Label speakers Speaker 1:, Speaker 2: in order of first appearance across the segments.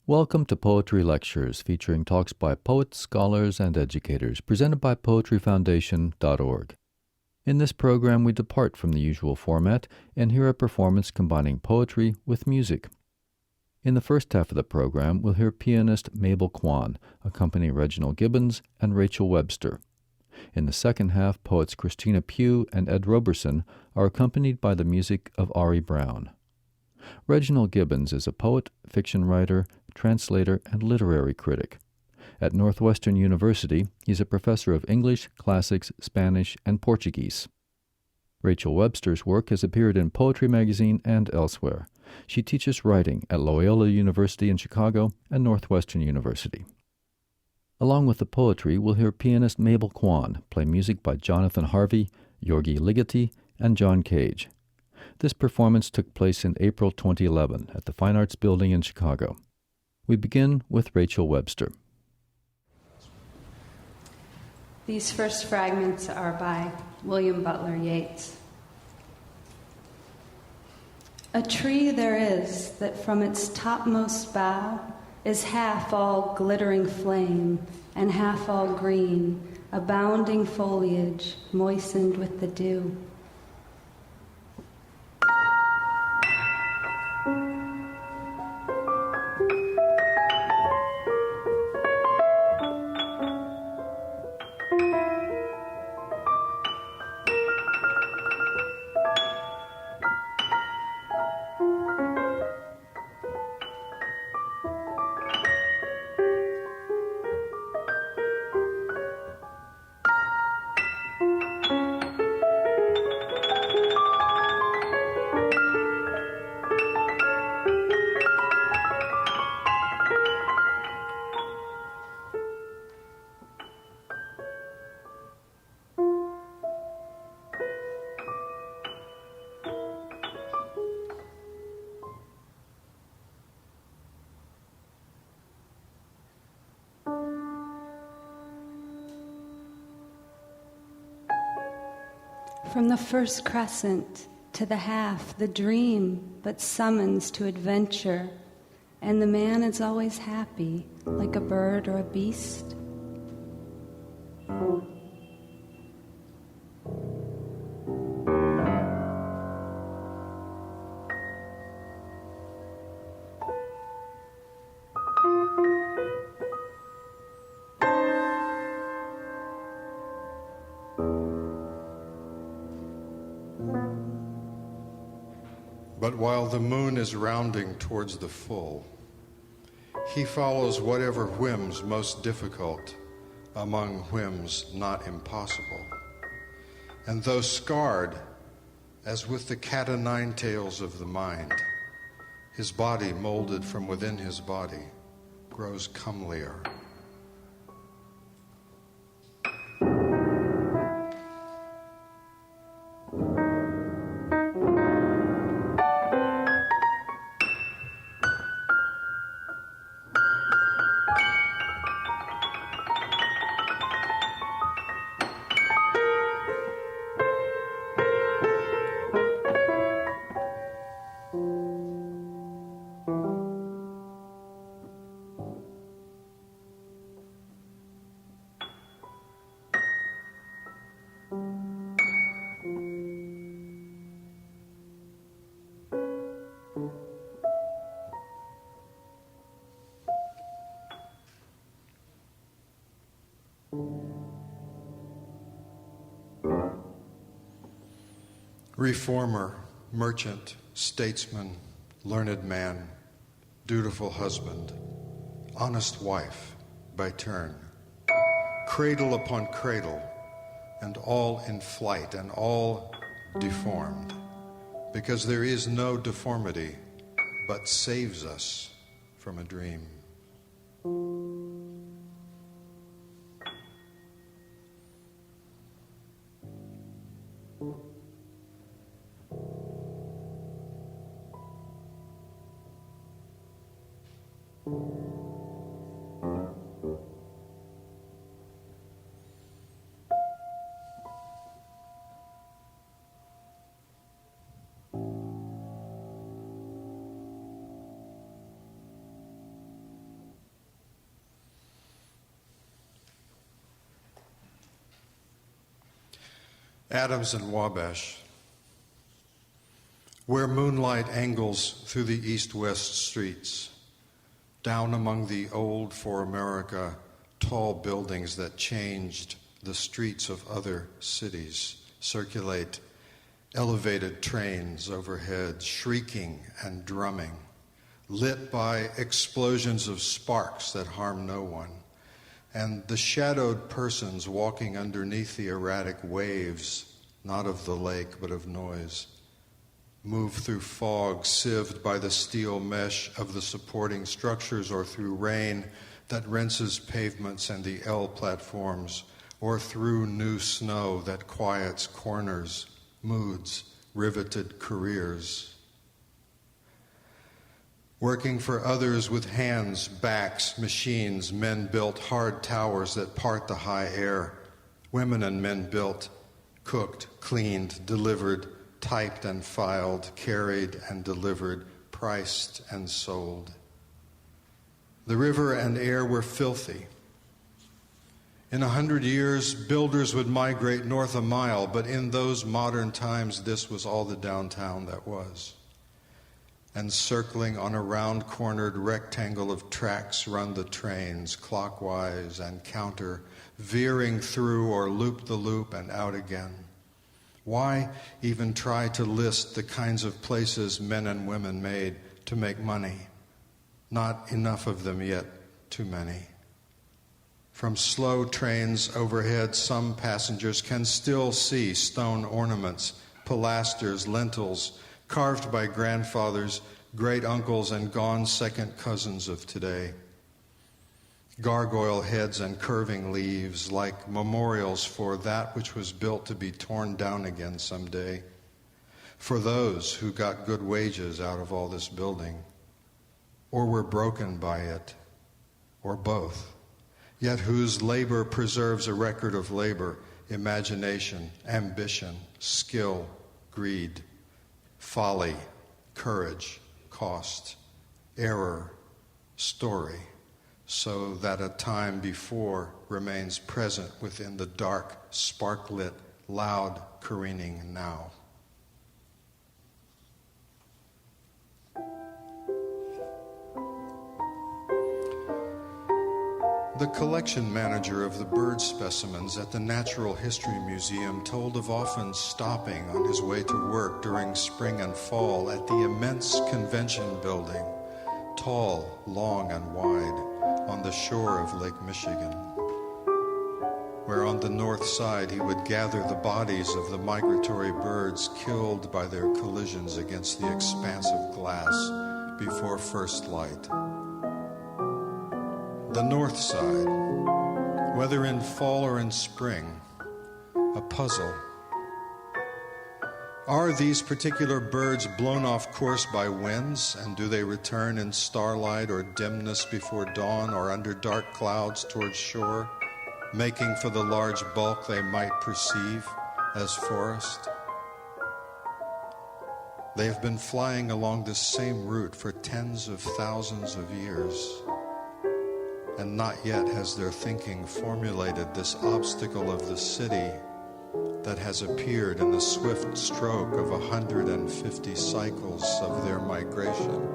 Speaker 1: Welcome to Poetry Lectures, featuring talks by poets, scholars, and educators, presented by poetryfoundation.org. In this program, we depart from the usual format and hear a performance combining poetry with music. In the first half of the program, we'll hear pianist Mabel Kwan accompany Reginald Gibbons and Rachel Webster. In the second half, poets Christina Pugh and Ed Roberson are accompanied by the music of Ari Brown. Reginald Gibbons is a poet, fiction writer, translator, and literary critic. At Northwestern University, he's a professor of English, classics, Spanish, and Portuguese. Rachel Webster's work has appeared in Poetry Magazine and elsewhere. She teaches writing at Loyola University in Chicago and Northwestern University. Along with the poetry, we'll hear pianist Mabel Kwan play music by Jonathan Harvey, Yorgi Ligeti, and John Cage. This performance took place in April 2011 at the Fine Arts Building in Chicago. We begin with Rachel Webster.
Speaker 2: These first fragments are by William Butler Yeats. A tree there is that from its topmost bough is half all glittering flame and half all green, abounding foliage moistened with the dew. From the first crescent to the half, the dream but summons to adventure, and the man is always happy, like a bird or a beast.
Speaker 3: But while the moon is rounding towards the full, he follows whatever whim's most difficult among whims not impossible. And though scarred, as with the cat o' nine tails of the mind, his body molded from within his body grows comelier. Reformer, merchant, statesman, learned man, dutiful husband, honest wife by turn, cradle upon cradle, and all in flight and all deformed, because there is no deformity but saves us from a dream. Adams and Wabash, where moonlight angles through the east-west streets, down among the old, for America, tall buildings that changed the streets of other cities, circulate elevated trains overhead, shrieking and drumming, lit by explosions of sparks that harm no one, and the shadowed persons walking underneath the erratic waves, not of the lake but of noise, move through fog sieved by the steel mesh of the supporting structures, or through rain that rinses pavements and the L platforms, or through new snow that quiets corners, moods, riveted careers. Working for others with hands, backs, machines, men built hard towers that part the high air. Women and men built, cooked, cleaned, delivered, typed and filed, carried and delivered, priced and sold. The river and air were filthy. In 100 years, builders would migrate north a mile, but in those modern times, this was all the downtown that was. And circling on a round-cornered rectangle of tracks run the trains, clockwise and counter, veering through or loop the loop and out again. Why even try to list the kinds of places men and women made to make money? Not enough of them yet, too many. From slow trains overhead, some passengers can still see stone ornaments, pilasters, lintels, carved by grandfathers, great uncles, and gone second cousins of today. Gargoyle heads and curving leaves, like memorials for that which was built to be torn down again someday, for those who got good wages out of all this building, or were broken by it, or both, yet whose labor preserves a record of labor, imagination, ambition, skill, greed, folly, courage, cost, error, story, so that a time before remains present within the dark, spark-lit, loud careening now. The collection manager of the bird specimens at the Natural History Museum told of often stopping on his way to work during spring and fall at the immense convention building, tall, long, and wide, on the shore of Lake Michigan, where on the north side he would gather the bodies of the migratory birds killed by their collisions against the expanse of glass before first light. The north side, whether in fall or in spring, a puzzle. Are these particular birds blown off course by winds, and do they return in starlight or dimness before dawn or under dark clouds towards shore, making for the large bulk they might perceive as forest? They have been flying along this same route for tens of thousands of years, and not yet has their thinking formulated this obstacle of the city that has appeared in the swift stroke of 150 cycles of their migration.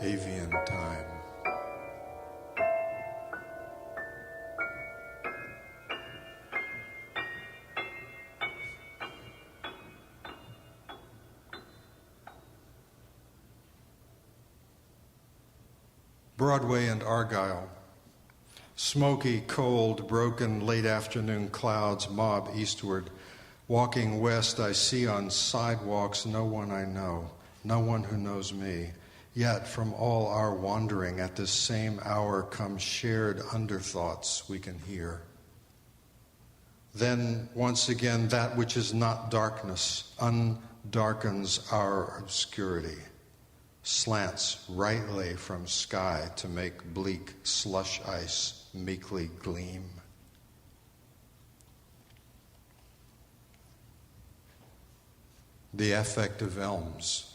Speaker 3: avian time. Broadway and Argyle. Smoky, cold, broken, late afternoon clouds mob eastward. Walking west, I see on sidewalks no one I know, no one who knows me. Yet from all our wandering at this same hour come shared underthoughts we can hear. Then once again that which is not darkness undarkens our obscurity, slants rightly from sky to make bleak slush ice meekly gleam. The affect of elms.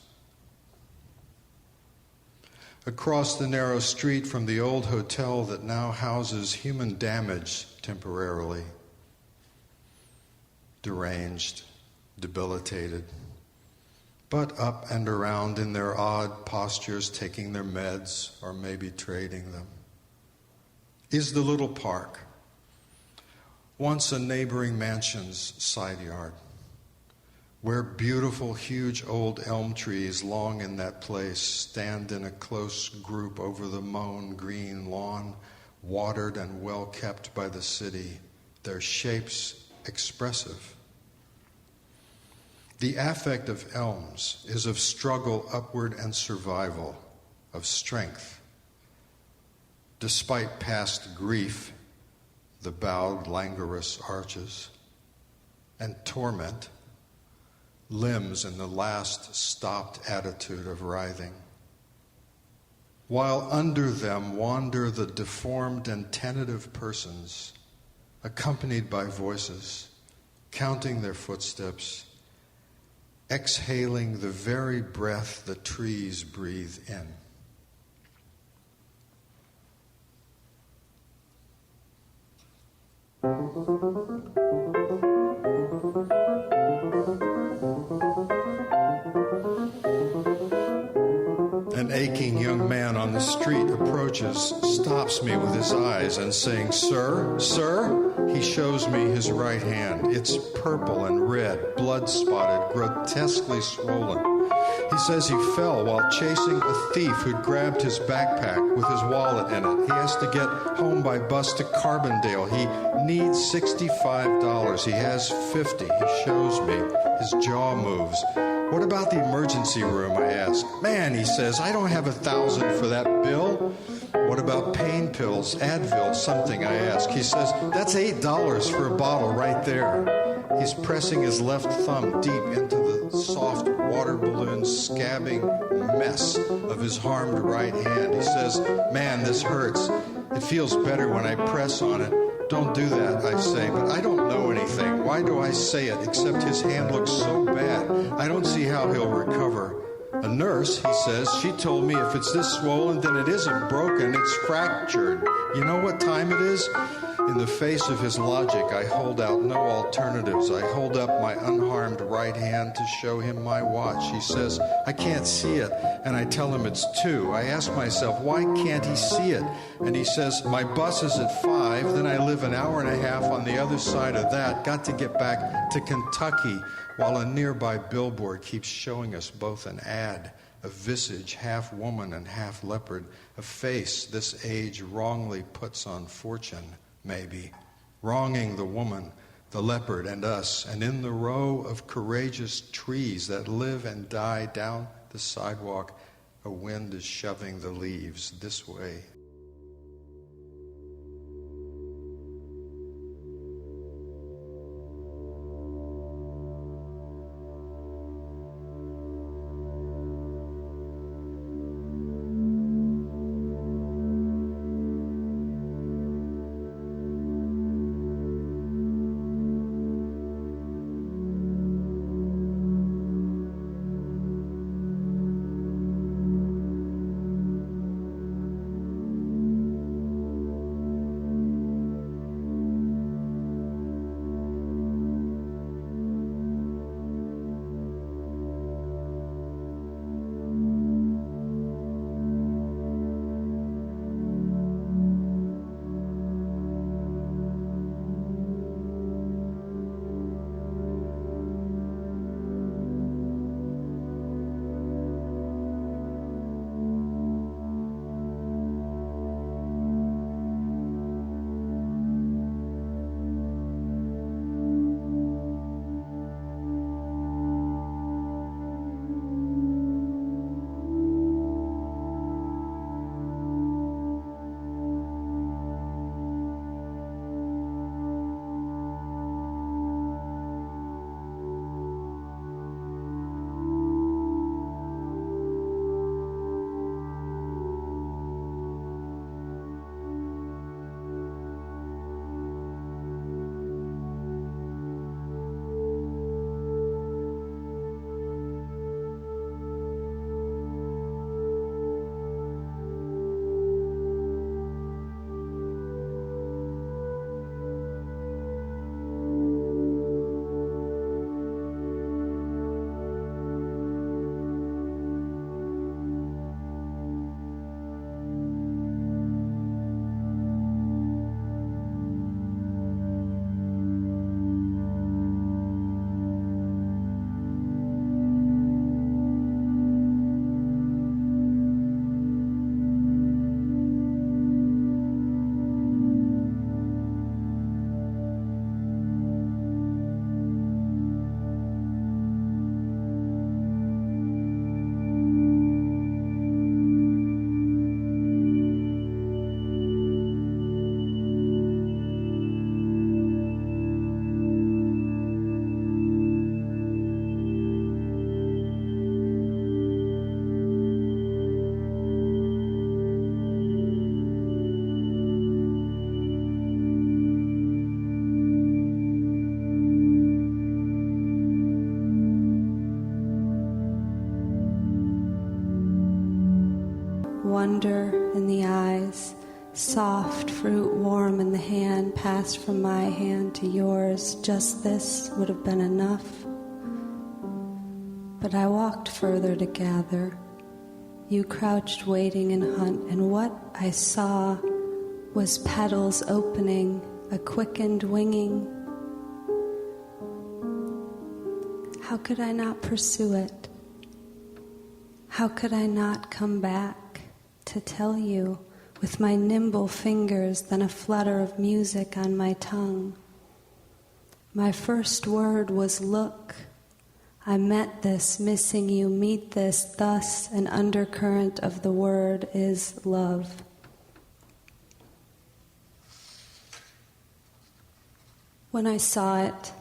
Speaker 3: Across the narrow street from the old hotel that now houses human damage temporarily, deranged, debilitated, but up and around in their odd postures, taking their meds or maybe trading them, is the little park, once a neighboring mansion's side yard, where beautiful, huge old elm trees long in that place stand in a close group over the mown green lawn, watered and well kept by the city, their shapes expressive. The affect of elms is of struggle upward and survival, of strength. Despite past grief, the bowed, languorous arches, and torment, limbs in the last stopped attitude of writhing, while under them wander the deformed and tentative persons, accompanied by voices, counting their footsteps, exhaling the very breath the trees breathe in. An aching young man on the street approaches, stops me with his eyes, and saying, "Sir, sir," he shows me his right hand. It's purple and red, blood-spotted, grotesquely swollen. He says he fell while chasing a thief who'd grabbed his backpack with his wallet in it. He has to get home by bus to Carbondale. He needs $65. He has 50. He shows me. His jaw moves. "What about the emergency room?" I ask. "Man," he says, "I don't have $1,000 for that bill." "What about pain pills, Advil, something?" I ask. He says, "That's $8 for a bottle right there." He's pressing his left thumb deep into the soft water balloon scabbing mess of his harmed right hand. He says, "Man, this hurts. It feels better when I press on it." "Don't do that," I say, "but I don't know anything. Why do I say it, except his hand looks so bad? I don't see how he'll recover." "A nurse," he says, "she told me if it's this swollen, then it isn't broken, it's fractured. You know what time it is?" In the face of his logic, I hold out no alternatives. I hold up my unharmed right hand to show him my watch. He says, "I can't see it," and I tell him it's 2. I ask myself, why can't he see it? And he says, "My bus is at 5, then I live an hour and a half on the other side of that. Got to get back to Kentucky," while a nearby billboard keeps showing us both an ad, a visage half woman and half leopard, a face this age wrongly puts on fortune. Maybe, wronging the woman, the leopard, and us, and in the row of courageous trees that live and die down the sidewalk, a wind is shoving the leaves this way.
Speaker 2: wonder in the eyes, soft fruit warm in the hand passed from my hand to yours. Just this would have been enough. But I walked further to gather. You crouched waiting in hunt, and what I saw was petals opening, a quickened winging. How could I not pursue it? How could I not come back to tell you with my nimble fingers, then a flutter of music on my tongue? My first word was look. I met this, missing you, meet this, thus an undercurrent of the word is love. When I saw it,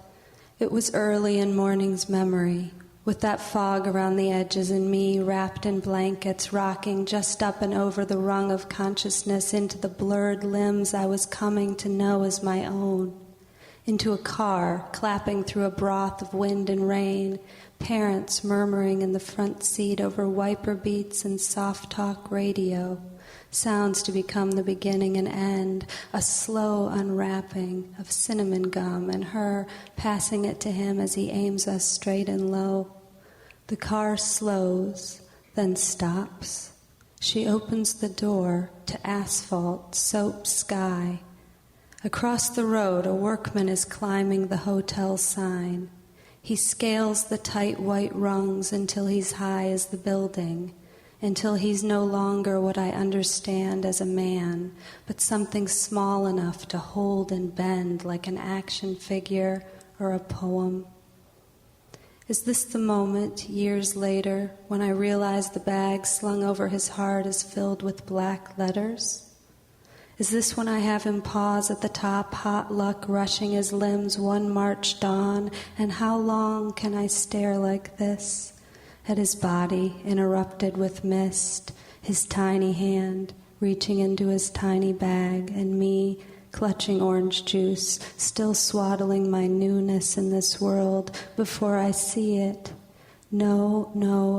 Speaker 2: it was early in morning's memory, with that fog around the edges and me wrapped in blankets, rocking just up and over the rung of consciousness into the blurred limbs I was coming to know as my own, into a car clapping through a broth of wind and rain, parents murmuring in the front seat over wiper beats and soft talk radio, sounds to become the beginning and end, a slow unwrapping of cinnamon gum, and her passing it to him as he aims us straight and low. The car slows, then stops. She opens the door to asphalt, soap sky. Across the road, a workman is climbing the hotel sign. He scales the tight white rungs until he's high as the building, until he's no longer what I understand as a man, but something small enough to hold and bend like an action figure or a poem. Is this the moment, years later, when I realize the bag slung over his heart is filled with black letters? Is this when I have him pause at the top, hot luck rushing his limbs one March dawn, and how long can I stare like this? At his body, interrupted with mist, his tiny hand reaching into his tiny bag, and me clutching orange juice, still swaddling my newness in this world before I see it. No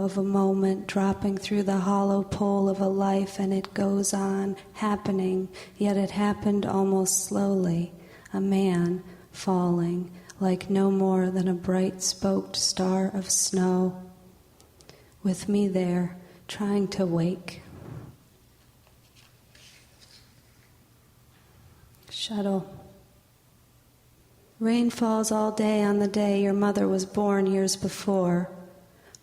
Speaker 2: of a moment dropping through the hollow pole of a life, and it goes on happening, yet it happened almost slowly. A man falling like no more than a bright spoked star of snow, with me there trying to wake. Shuttle. Rain falls all day on the day your mother was born years before.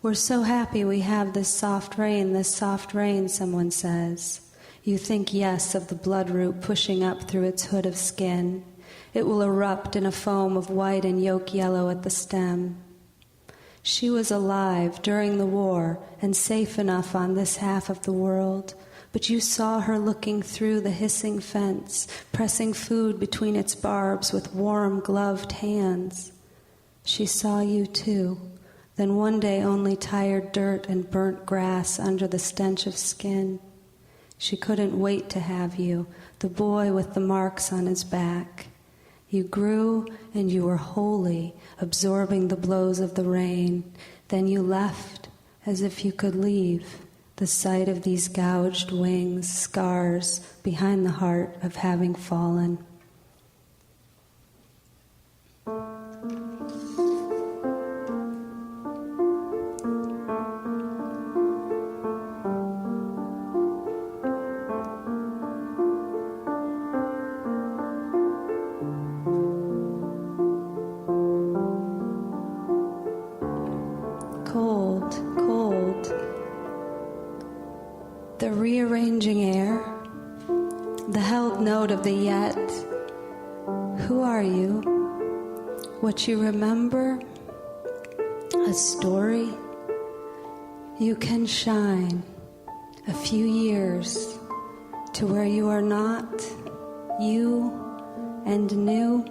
Speaker 2: We're so happy we have this soft rain, someone says. You think yes of the bloodroot pushing up through its hood of skin. It will erupt in a foam of white and yolk yellow at the stem. She was alive during the war and safe enough on this half of the world, but you saw her looking through the hissing fence, pressing food between its barbs with warm, gloved hands. She saw you too, then one day only tired dirt and burnt grass under the stench of skin. She couldn't wait to have you, the boy with the marks on his back. You grew and you were holy, absorbing the blows of the rain. Then you left as if you could leave. The sight of these gouged wings, scars behind the heart of having fallen. Cold, cold. The rearranging air, the held note of the yet. Who are you? What you remember? A story? You can shine a few years to where you are not you and new.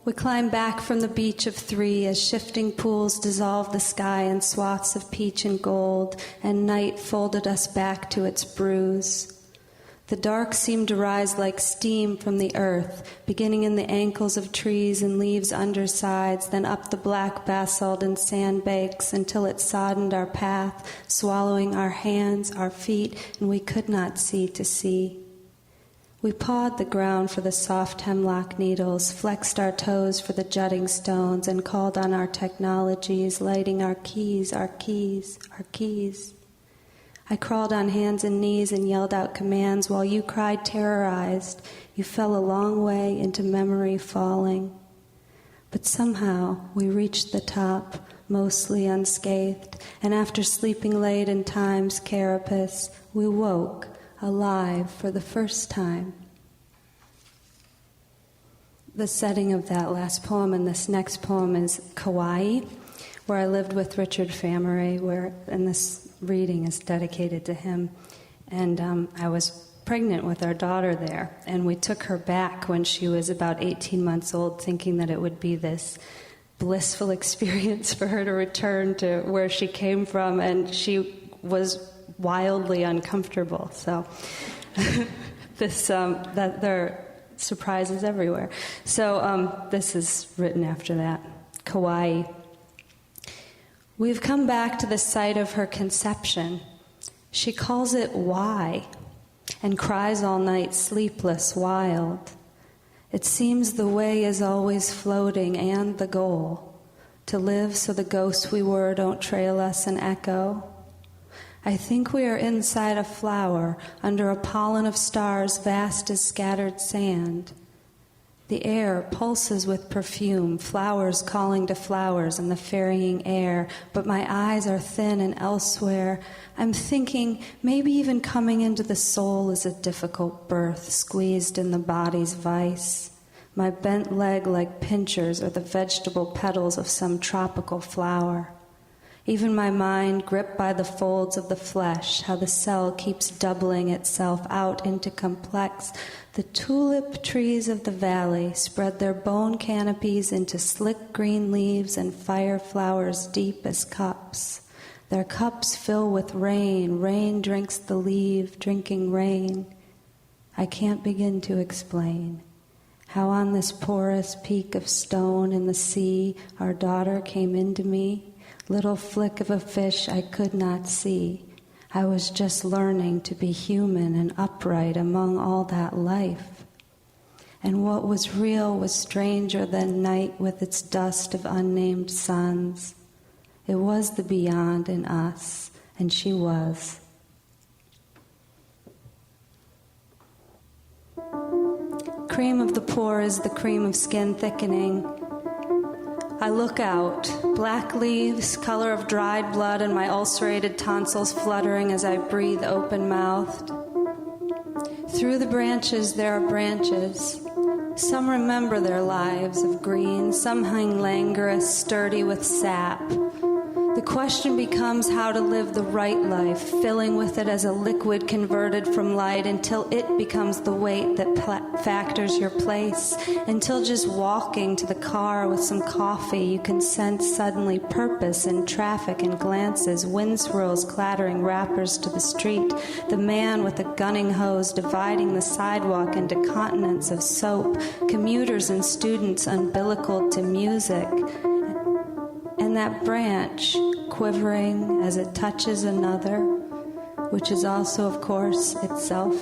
Speaker 2: We climbed back from the beach of 3 as shifting pools dissolved the sky in swaths of peach and gold, and night folded us back to its bruise. The dark seemed to rise like steam from the earth, beginning in the ankles of trees and leaves undersides, then up the black basalt and sandbanks until it soddened our path, swallowing our hands, our feet, and we could not see to see. We pawed the ground for the soft hemlock needles, flexed our toes for the jutting stones, and called on our technologies, lighting our keys, our keys, our keys. I crawled on hands and knees and yelled out commands while you cried terrorized. You fell a long way into memory falling. But somehow we reached the top, mostly unscathed, and after sleeping late in time's carapace, we woke, alive for the first time. The setting of that last poem and this next poem is Kauai, where I lived with Richard Famery, and this reading is dedicated to him. And I was pregnant with our daughter there, and we took her back when she was about 18 months old, thinking that it would be this blissful experience for her to return to where she came from, and she was wildly uncomfortable. So there are surprises everywhere. So this is written after that. Kauai. We've come back to the site of her conception. She calls it why, and cries all night sleepless, wild. It seems the way is always floating, and the goal, to live so the ghosts we were don't trail us and echo. I think we are inside a flower, under a pollen of stars vast as scattered sand. The air pulses with perfume, flowers calling to flowers in the ferrying air, but my eyes are thin and elsewhere. I'm thinking maybe even coming into the soul is a difficult birth, squeezed in the body's vice. My bent leg like pincers or the vegetable petals of some tropical flower. Even my mind gripped by the folds of the flesh, how the cell keeps doubling itself out into complex. The tulip trees of the valley spread their bone canopies into slick green leaves and fire flowers deep as cups. Their cups fill with rain. Rain drinks the leaf, drinking rain. I can't begin to explain how on this porous peak of stone in the sea our daughter came into me. Little flick of a fish I could not see. I was just learning to be human and upright among all that life. And what was real was stranger than night with its dust of unnamed suns. It was the beyond in us, and she was. Cream of the pore is the cream of skin thickening. I look out, black leaves, color of dried blood, and my ulcerated tonsils fluttering as I breathe open-mouthed. Through the branches there are branches. Some remember their lives of green, some hang languorous, sturdy with sap. The question becomes how to live the right life, filling with it as a liquid converted from light until it becomes the weight that factors your place, until just walking to the car with some coffee you can sense suddenly purpose in traffic and glances, wind swirls clattering wrappers to the street, the man with a gunning hose dividing the sidewalk into continents of soap, commuters and students umbilicaled to music. And that branch quivering as it touches another, which is also, of course, itself.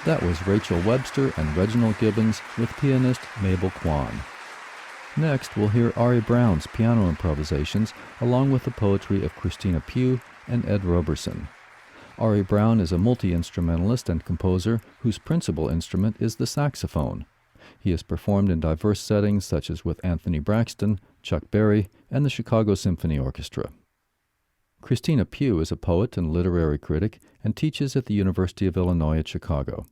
Speaker 1: That was Rachel Webster and Reginald Gibbons with pianist Mabel Kwan. Next, we'll hear Ari Brown's piano improvisations along with the poetry of Christina Pugh and Ed Roberson. Ari Brown is a multi-instrumentalist and composer whose principal instrument is the saxophone. He has performed in diverse settings such as with Anthony Braxton, Chuck Berry, and the Chicago Symphony Orchestra. Christina Pugh is a poet and literary critic and teaches at the University of Illinois at Chicago.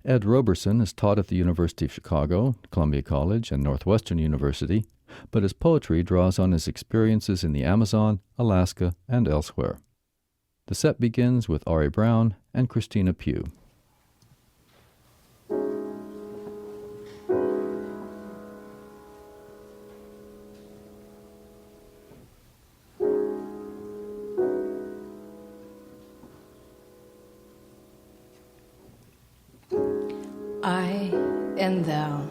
Speaker 1: Ed Roberson has taught at the University of Chicago, Columbia College, and Northwestern University, but his poetry draws on his experiences in the Amazon, Alaska, and elsewhere. The set begins with Ari Brown and Christina Pugh.
Speaker 4: I and thou.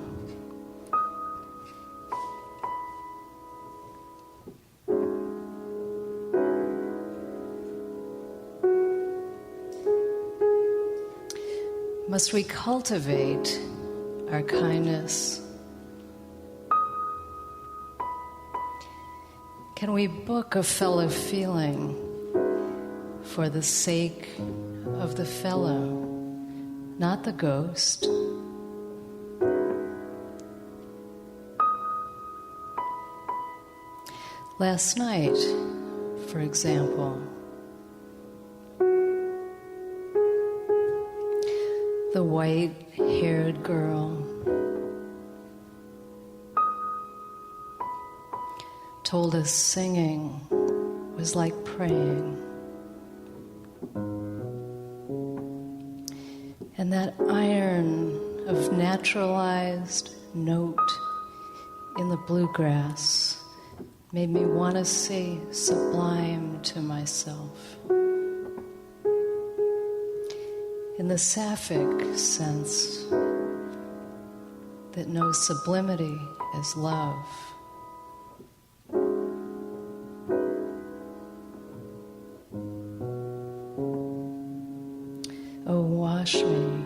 Speaker 4: Must we cultivate our kindness? Can we book a fellow feeling for the sake of the fellow, not the ghost? Last night, for example, the white-haired girl told us singing was like praying. And that iron of naturalized note in the bluegrass made me want to say sublime to myself. In the sapphic sense that knows sublimity as love. Oh, wash me,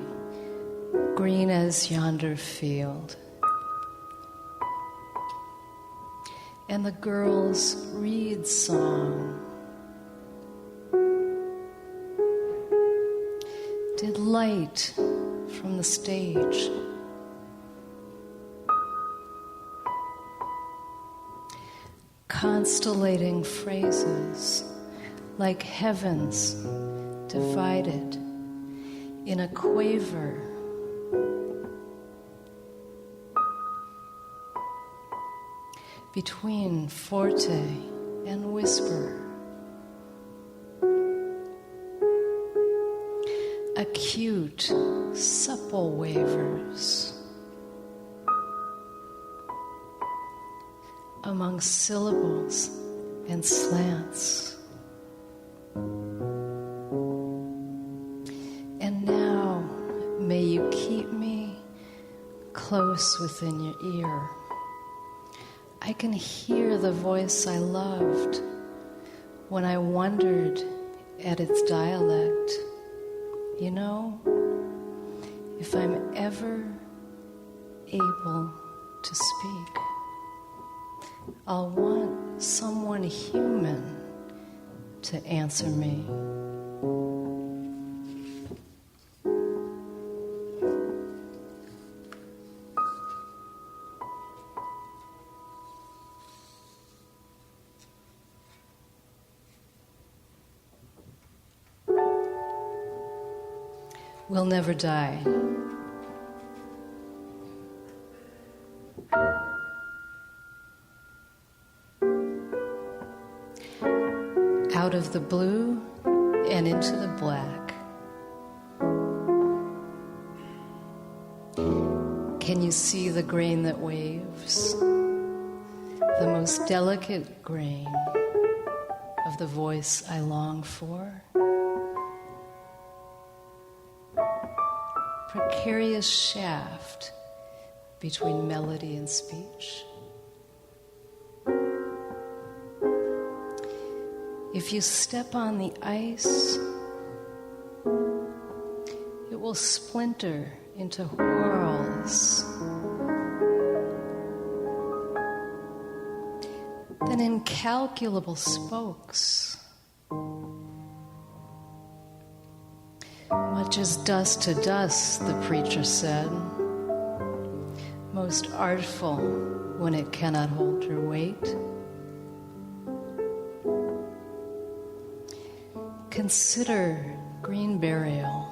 Speaker 4: green as yonder field. And the girl's reed song did light from the stage. Constellating phrases like heavens divided in a quaver. Between forte and whisper. Acute, supple wavers among syllables and slants. And now may you keep me close within your ear. I can hear the voice I loved when I wondered at its dialect. You know, if I'm ever able to speak, I'll want someone human to answer me. We'll never die. Out of the blue and into the black. Can you see the grain that waves? The most delicate grain of the voice I long for? Precarious shaft between melody and speech. If you step on the ice, it will splinter into whorls. Then incalculable spokes. Much as dust to dust, the preacher said, most artful when it cannot hold your weight. Consider green burial.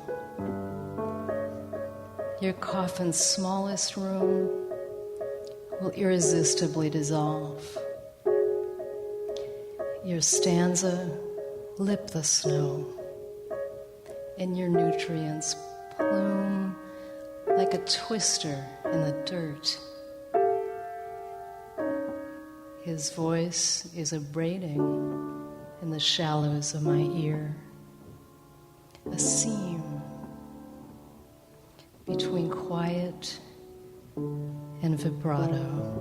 Speaker 4: Your coffin's smallest room will irresistibly dissolve. Your stanza lip the snow, and your nutrients plume like a twister in the dirt. His voice is a braiding in the shallows of my ear, a seam between quiet and vibrato.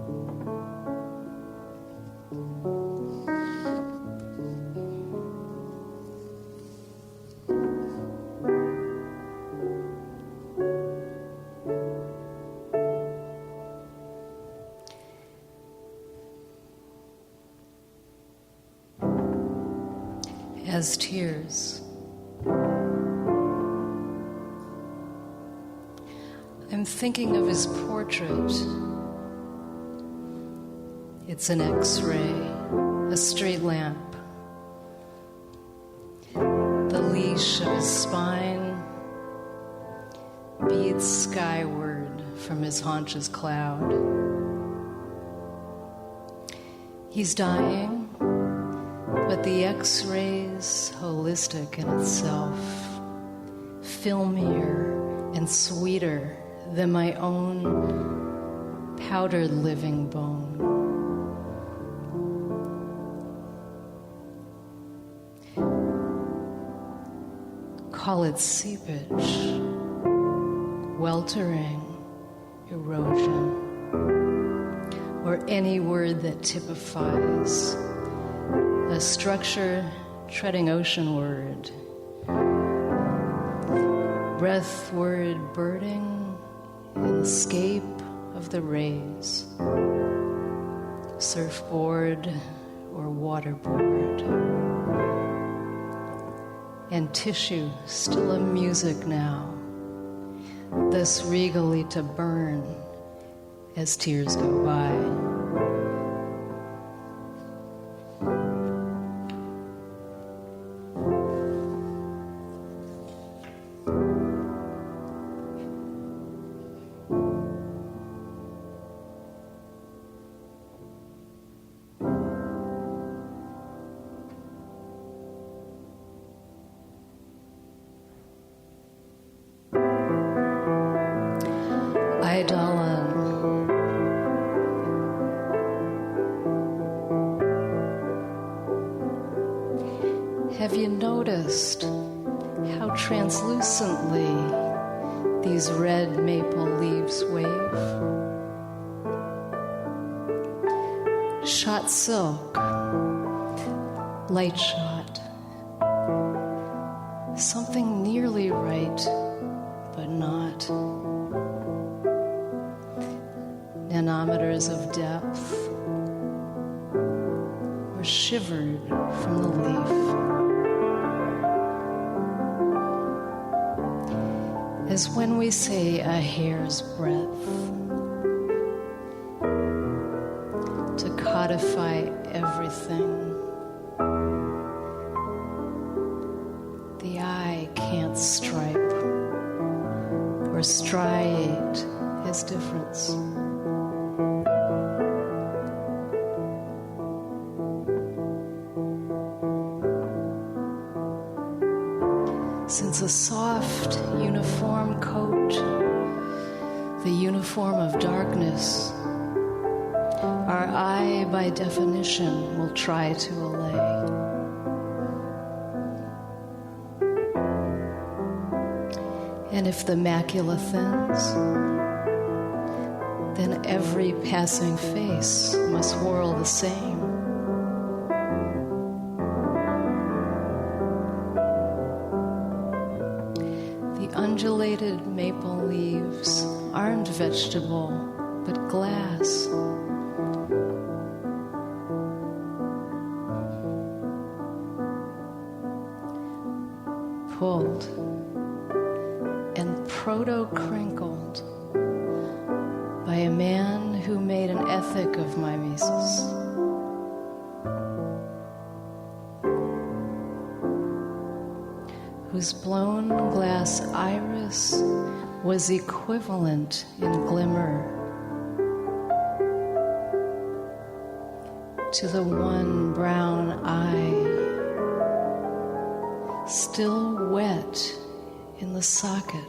Speaker 4: As tears, I'm thinking of his portrait. It's an X-ray, a street lamp. The leash of his spine beads skyward from his haunches cloud. He's dying, but the X-ray's holistic in itself, filmier and sweeter than my own powdered living bone. Call it seepage, weltering, erosion, or any word that typifies a structure treading oceanward, breathward birding in the scape of the rays, surfboard or waterboard, and tissue still a music now, thus regally to burn as tears go by. Have you noticed how translucently these red maple leaves wave? Shot silk, light shot, something nearly right, but not. Nanometers of depth, or shivered from the leaf. As when we say a hair's breadth, to codify everything. The eye can't stripe or striate his difference. Since a soft, uniform coat, the uniform of darkness, our eye, by definition, will try to allay. And if the macula thins, then every passing face must whirl the same. Undulated maple leaves aren't vegetable, but glass. Pulled and proto-crinkled by a man who made an ethic of mimesis. Who whose blown glass iris was equivalent in glimmer to the one brown eye, still wet in the socket.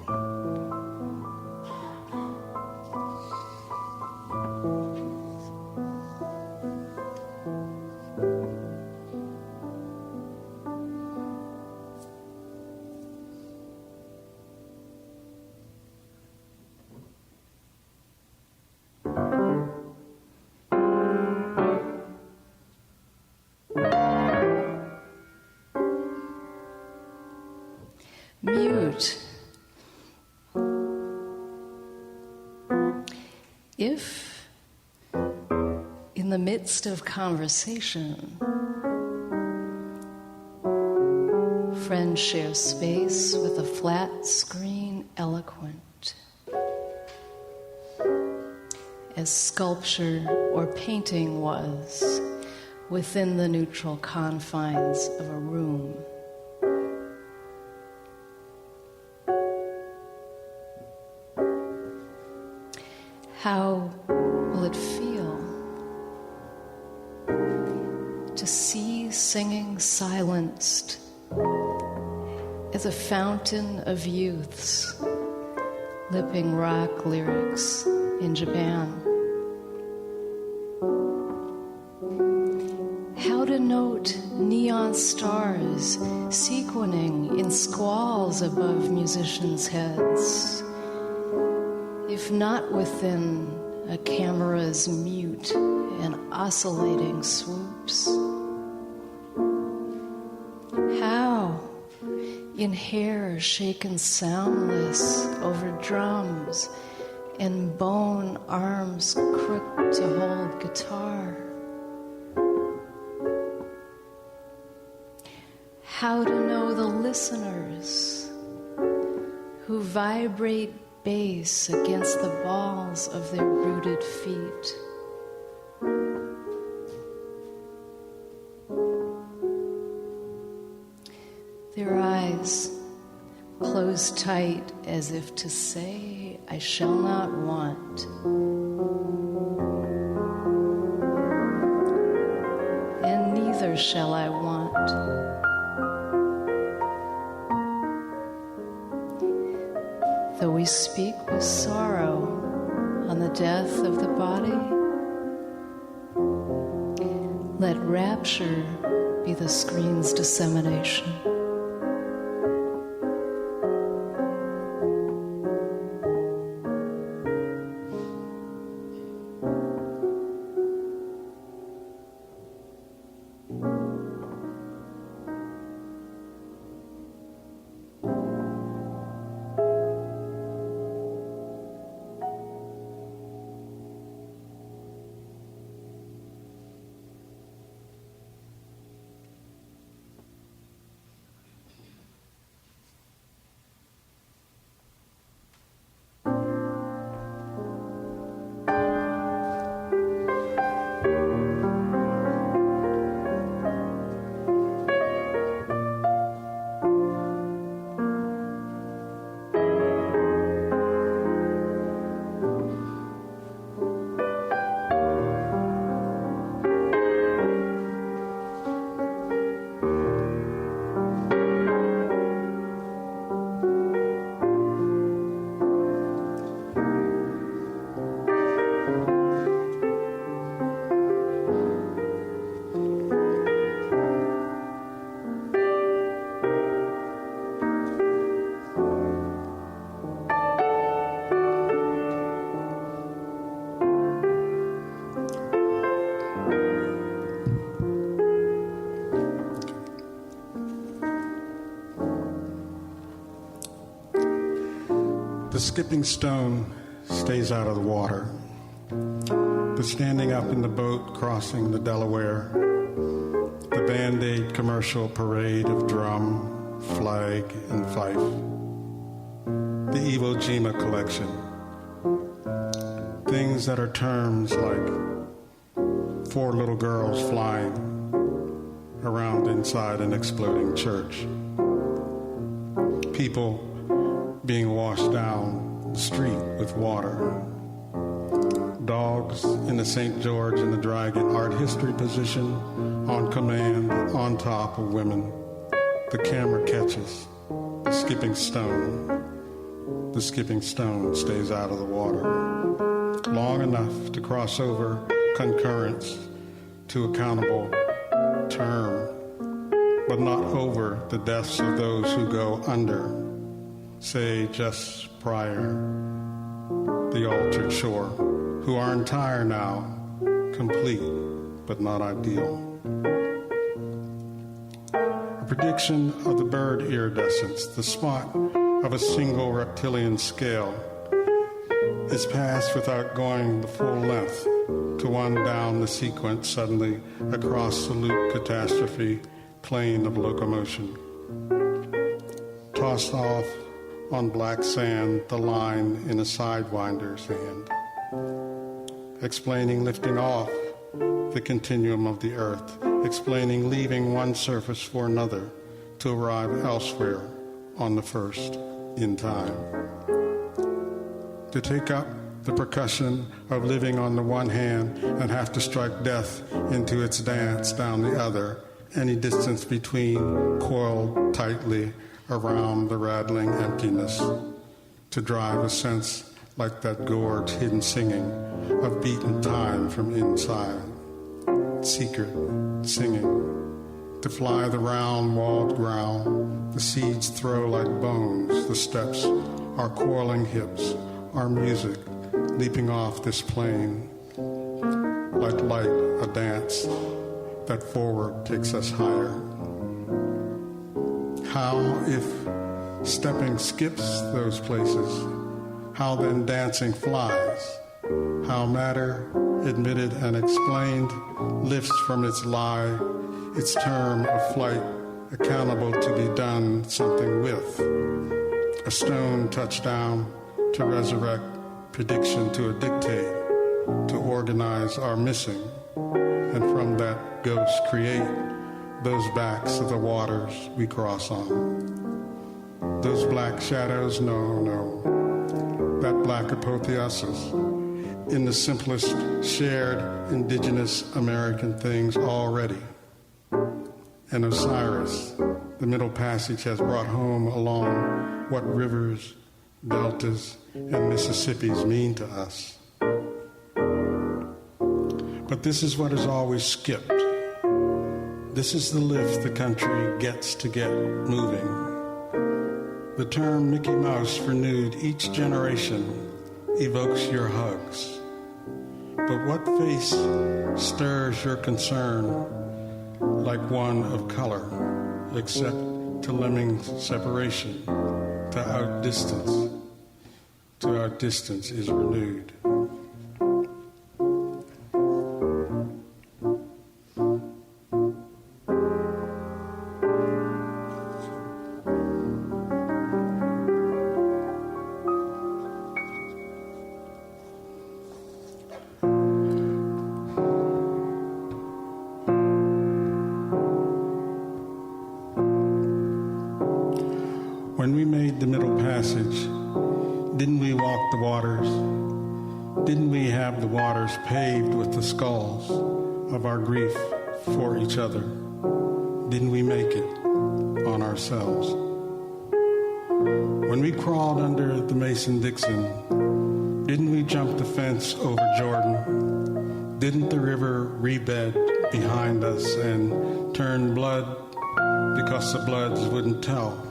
Speaker 4: Mute. If, in the midst of conversation, friends share space with a flat screen eloquent, as sculpture or painting was within the neutral confines of a room, how will it feel to see singing silenced as a fountain of youths lipping rock lyrics in Japan? How to note neon stars sequining in squalls above musicians' heads, if not within a camera's mute and oscillating swoops? How, in hair shaken soundless over drums and bone arms crooked to hold guitar? How to know the listeners who vibrate bass against the balls of their rooted feet? Their eyes closed tight as if to say, I shall not want. And neither shall I want. Though we speak with sorrow on the death of the body, let rapture be the screen's dissemination.
Speaker 5: The skipping stone stays out of the water. The standing up in the boat crossing the Delaware. The Band-Aid commercial parade of drum, flag, and fife. The Iwo Jima collection. Things that are terms like 4 little girls flying around inside an exploding church. people being washed down the street with water. Dogs in the St. George and the Dragon, art history position, on command, on top of women. The camera catches the skipping stone. The skipping stone stays out of the water long enough to cross over concurrence to accountable term, but not over the deaths of those who go under, say just prior the altered shore, who are entire now, complete but not ideal. A prediction of the bird iridescence, the spot of a single reptilian scale, is passed without going the full length to one down the sequence suddenly across the loop catastrophe plane of locomotion. Tossed off on black sand, the line in a sidewinder's hand, explaining lifting off the continuum of the earth, explaining leaving one surface for another to arrive elsewhere on the first in time. To take up the percussion of living on the one hand and have to strike death into its dance down the other, any distance between coiled tightly around the rattling emptiness, to drive a sense like that gorge hidden singing of beaten time from inside, secret singing, to fly the round walled ground, the seeds throw like bones, the steps, our coiling hips, our music, leaping off this plane, like light, a dance that forward takes us higher. How if stepping skips those places? How then dancing flies? How matter, admitted and explained, lifts from its lie, its term of flight, accountable to be done something with. A stone touchdown to resurrect, prediction to a dictate, to organize our missing, and from that ghost create those backs of the waters we cross on. Those black shadows, no, that black apotheosis in the simplest shared indigenous American things already. And Osiris, the Middle Passage has brought home along what rivers, deltas, and Mississippis mean to us. But this is what is always skipped. This is the lift the country gets to get moving. The term Mickey Mouse for nude each generation evokes your hugs. But what face stirs your concern like one of color, except to lemming separation, to outdistance? To our distance is renewed. When we made the Middle Passage, didn't we walk the waters? Didn't we have the waters paved with the skulls of our grief for each other? Didn't we make it on ourselves? When we crawled under the Mason-Dixon, didn't we jump the fence over Jordan? Didn't the river rebed behind us and turn blood because the bloods wouldn't tell?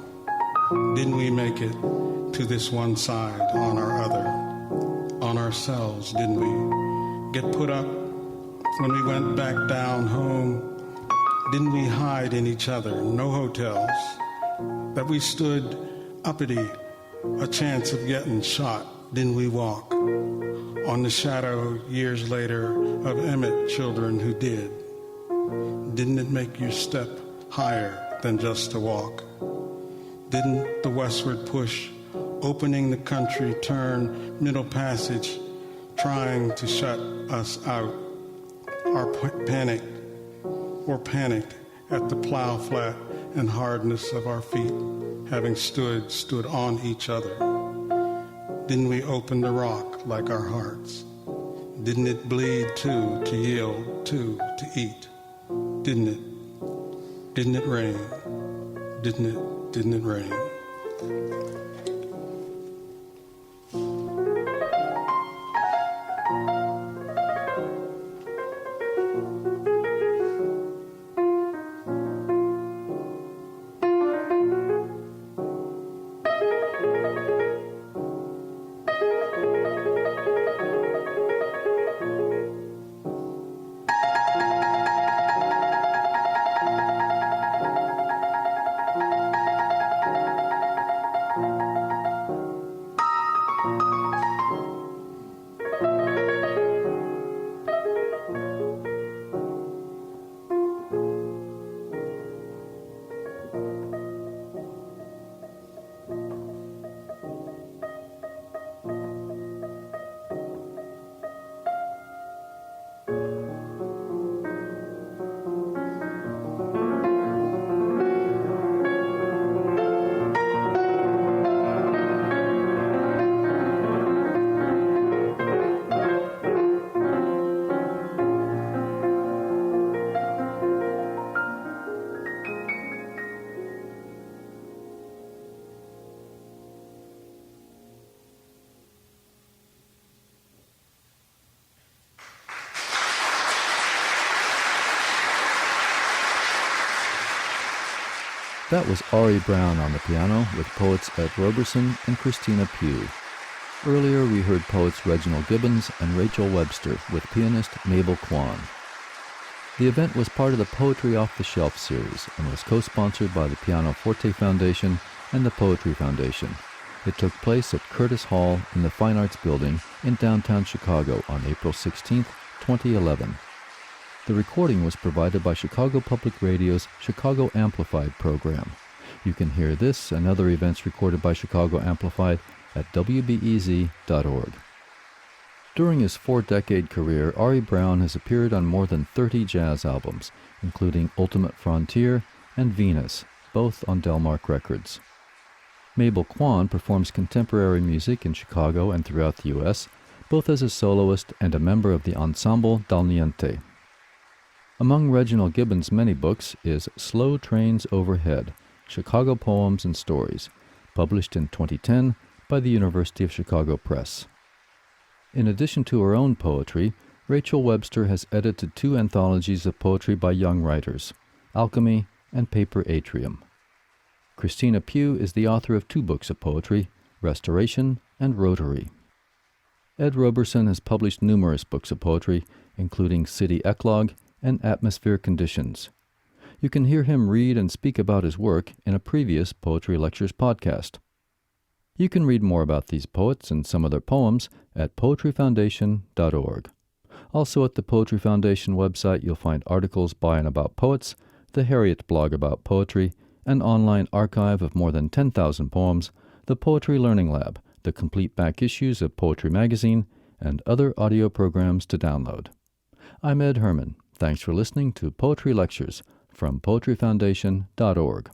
Speaker 5: Didn't we make it to this one side on our other, on ourselves, didn't we? Get put up when we went back down home? Didn't we hide in each other, no hotels? That we stood uppity, a chance of getting shot, didn't we walk? On the shadow, years later, of Emmett children who did. Didn't it make you step higher than just to walk? Didn't the westward push, opening the country, turn Middle Passage, trying to shut us out? Our panicked at the plow flat and hardness of our feet, having stood on each other. Didn't we open the rock like our hearts? Didn't it bleed too, to yield too, to eat? Didn't it? Didn't it rain? Didn't it rain?
Speaker 1: That was Ari Brown on the piano with poets Ed Roberson and Christina Pugh. Earlier we heard poets Reginald Gibbons and Rachel Webster with pianist Mabel Kwan. The event was part of the Poetry Off the Shelf series and was co-sponsored by the Pianoforte Foundation and the Poetry Foundation. It took place at Curtis Hall in the Fine Arts Building in downtown Chicago on April 16, 2011. The recording was provided by Chicago Public Radio's Chicago Amplified program. You can hear this and other events recorded by Chicago Amplified at WBEZ.org. During his 4-decade career, Ari Brown has appeared on more than 30 jazz albums, including Ultimate Frontier and Venus, both on Delmark Records. Mabel Kwan performs contemporary music in Chicago and throughout the U.S., both as a soloist and a member of the Ensemble Dal Niente. Among Reginald Gibbons' many books is Slow Trains Overhead, Chicago Poems and Stories, published in 2010 by the University of Chicago Press. In addition to her own poetry, Rachel Webster has edited 2 anthologies of poetry by young writers, Alchemy and Paper Atrium. Christina Pugh is the author of 2 books of poetry, Restoration and Rotary. Ed Roberson has published numerous books of poetry, including City Eclogue and Atmosphere Conditions. You can hear him read and speak about his work in a previous Poetry Lectures podcast. You can read more about these poets and some of their poems at poetryfoundation.org. Also at the Poetry Foundation website you'll find articles by and about poets, the Harriet blog about poetry, an online archive of more than 10,000 poems, the Poetry Learning Lab, the complete back issues of Poetry Magazine, and other audio programs to download. I'm Ed Herman. Thanks for listening to Poetry Lectures from poetryfoundation.org.